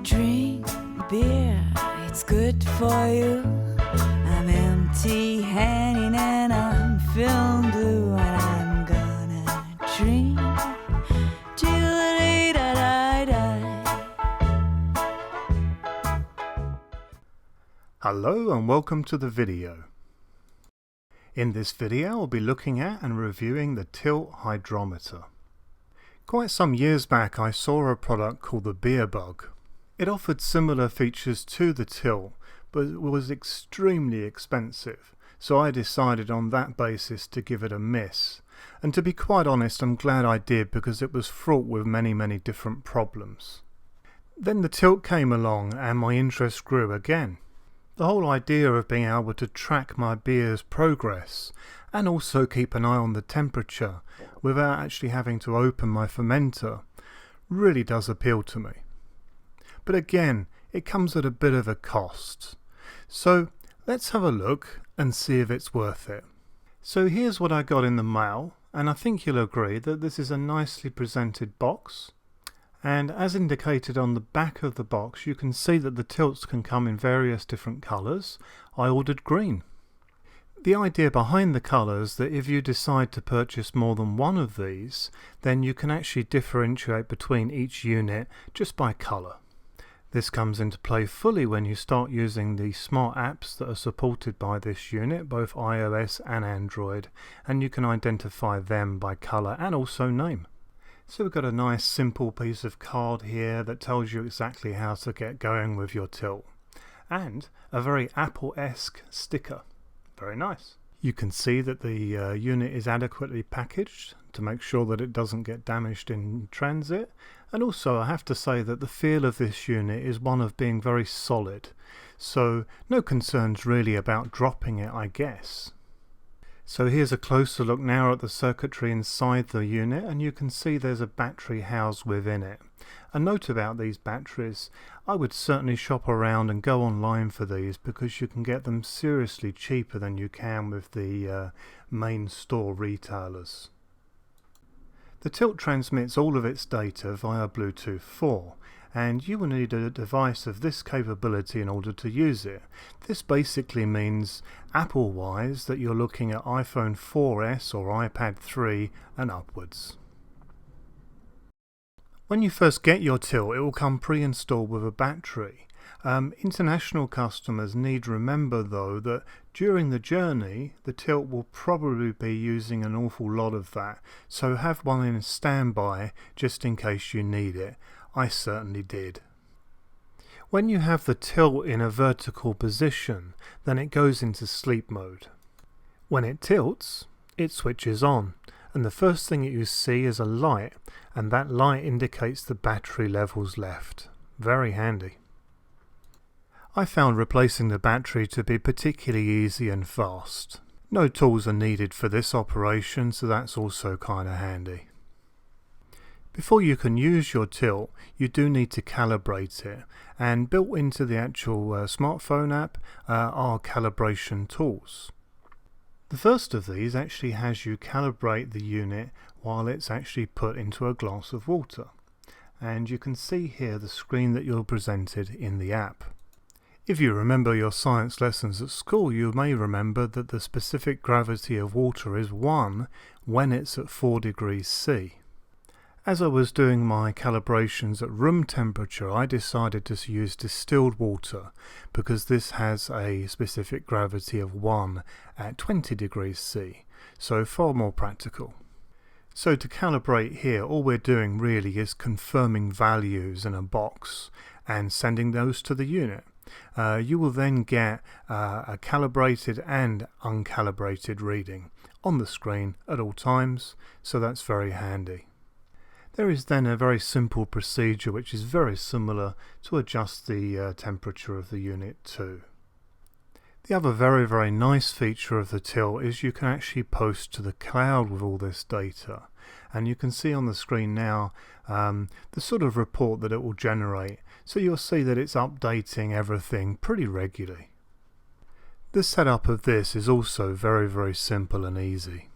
Drink beer, it's good for you. I'm empty-handed and I'm feeling blue, and I'm gonna drink till the day that I die. Hello and welcome to the video. In this video I'll be looking at and reviewing the Tilt Hydrometer. Quite some years back I saw a product called the Beer Bug. It offered similar features to the Tilt, but it was extremely expensive, so I decided on that basis to give it a miss. And to be quite honest, I'm glad I did, because it was fraught with many different problems. Then the Tilt came along and my interest grew again. The whole idea of being able to track my beer's progress and also keep an eye on the temperature without actually having to open my fermenter really does appeal to me. But again, it comes at a bit of a cost. So let's have a look and see if it's worth it. So here's what I got in the mail, and I think you'll agree that this is a nicely presented box. And as indicated on the back of the box, you can see that the tilts can come in various different colours. I ordered green. The idea behind the colours that if you decide to purchase more than one of these, then you can actually differentiate between each unit just by colour. This comes into play fully when you start using the smart apps that are supported by this unit, both iOS and Android, and you can identify them by colour and also name. So we've got a nice simple piece of card here that tells you exactly how to get going with your Tilt, and a very Apple-esque sticker. Very nice. You can see that the unit is adequately packaged to make sure that it doesn't get damaged in transit, and also I have to say that the feel of this unit is one of being very solid, so no concerns really about dropping it, I guess. So here's a closer look now at the circuitry inside the unit, and you can see there's a battery housed within it. A note about these batteries: I would certainly shop around and go online for these, because you can get them seriously cheaper than you can with the main store retailers. The Tilt transmits all of its data via Bluetooth 4, and you will need a device of this capability in order to use it. This basically means, Apple-wise, that you're looking at iPhone 4S or iPad 3 and upwards. When you first get your Tilt, it will come pre-installed with a battery. International customers need remember though that during the journey the Tilt will probably be using an awful lot of that, so have one in standby just in case you need it. I certainly did. When you have the Tilt in a vertical position, then it goes into sleep mode. When it tilts, it switches on, and the first thing that you see is a light, and that light indicates the battery levels left. Very handy. I found replacing the battery to be particularly easy and fast. No tools are needed for this operation, so that's also kinda handy. Before you can use your Tilt, you do need to calibrate it, and built into the actual smartphone app are calibration tools. The first of these actually has you calibrate the unit while it's actually put into a glass of water, and you can see here the screen that you're presented in the app. If you remember your science lessons at school, you may remember that the specific gravity of water is 1 when it's at 4 degrees C. As I was doing my calibrations at room temperature, I decided to use distilled water because this has a specific gravity of 1 at 20 degrees C, so far more practical. So to calibrate here, all we're doing really is confirming values in a box and sending those to the unit. You will then get a calibrated and uncalibrated reading on the screen at all times, so that's very handy. There is then a very simple procedure which is very similar to adjust the temperature of the unit too. The other very nice feature of the Tilt is you can actually post to the cloud with all this data, and you can see on the screen now the sort of report that it will generate, so you'll see that it's updating everything pretty regularly. The setup of this is also very simple and easy.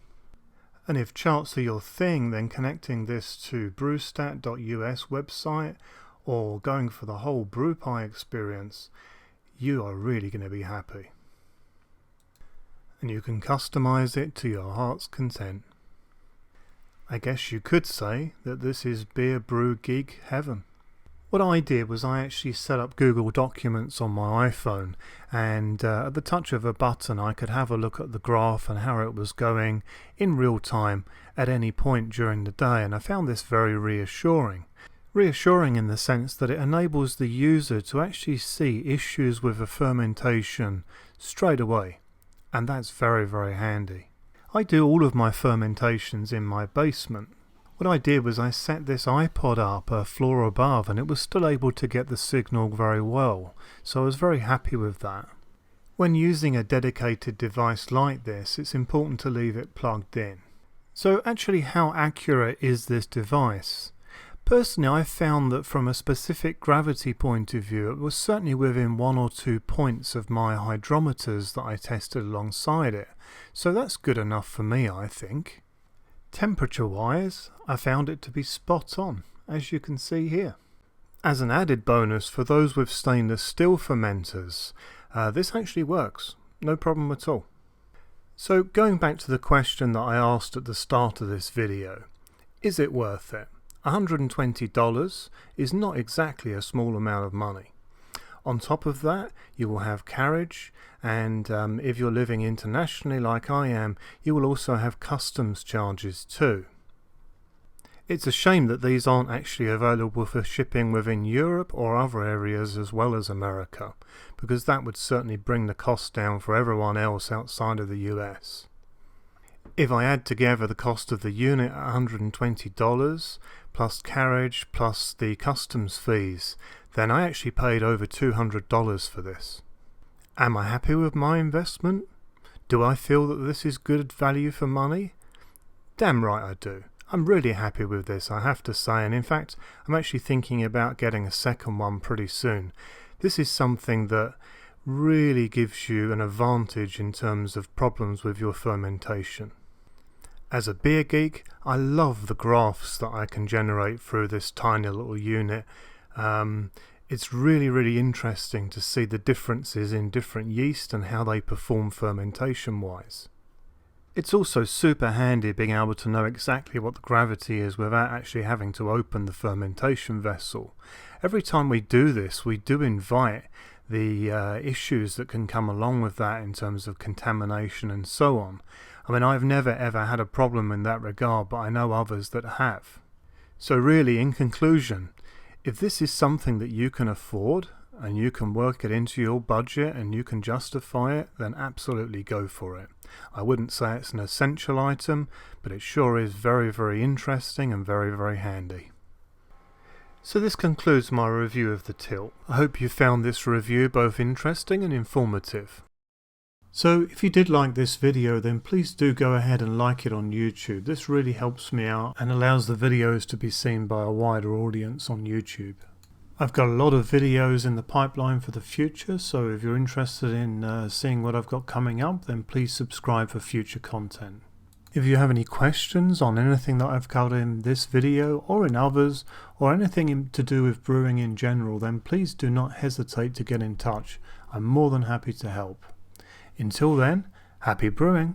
And if charts are your thing, then connecting this to brewstat.us website or going for the whole brew pie experience, you are really going to be happy. And you can customize it to your heart's content. I guess you could say that this is beer brew geek heaven. What I did was I actually set up Google Documents on my iPhone, and at the touch of a button I could have a look at the graph and how it was going in real time at any point during the day, and I found this very reassuring. Reassuring in the sense that it enables the user to actually see issues with a fermentation straight away, and that's very, very handy. I do all of my fermentations in my basement. What I did was I set this iPod up a floor above, and it was still able to get the signal very well, so I was very happy with that. When using a dedicated device like this, it's important to leave it plugged in. So actually, how accurate is this device? Personally, I found that from a specific gravity point of view, it was certainly within 1 or 2 points of my hydrometers that I tested alongside it, so that's good enough for me, I think. Temperature wise, I found it to be spot on, as you can see here. As an added bonus for those with stainless steel fermenters, this actually works, no problem at all. So going back to the question that I asked at the start of this video, is it worth it? $120 is not exactly a small amount of money. On top of that, you will have carriage, and if you're living internationally like I am, you will also have customs charges too. It's a shame that these aren't actually available for shipping within Europe or other areas as well as America, because that would certainly bring the cost down for everyone else outside of the US. If I add together the cost of the unit at $120, plus carriage, plus the customs fees, then I actually paid over $200 for this. Am I happy with my investment? Do I feel that this is good value for money? Damn right I do. I'm really happy with this, I have to say, and in fact I'm actually thinking about getting a second one pretty soon. This is something that really gives you an advantage in terms of problems with your fermentation. As a beer geek, I love the graphs that I can generate through this tiny little unit. It's really interesting to see the differences in different yeast and how they perform fermentation wise. It's also super handy being able to know exactly what the gravity is without actually having to open the fermentation vessel. Every time we do this, we do invite the issues that can come along with that in terms of contamination and so on. I mean, I've never ever had a problem in that regard, but I know others that have. So really, in conclusion, if this is something that you can afford and you can work it into your budget and you can justify it, then absolutely go for it. I wouldn't say it's an essential item, but it sure is very interesting and very handy. So this concludes my review of the Tilt. I hope you found this review both interesting and informative. So if you did like this video, then please do go ahead and like it on YouTube. This really helps me out and allows the videos to be seen by a wider audience on YouTube. I've got a lot of videos in the pipeline for the future, so if you're interested in seeing what I've got coming up, then please subscribe for future content. If you have any questions on anything that I've covered in this video or in others, or anything to do with brewing in general, then please do not hesitate to get in touch. I'm more than happy to help. Until then, happy brewing!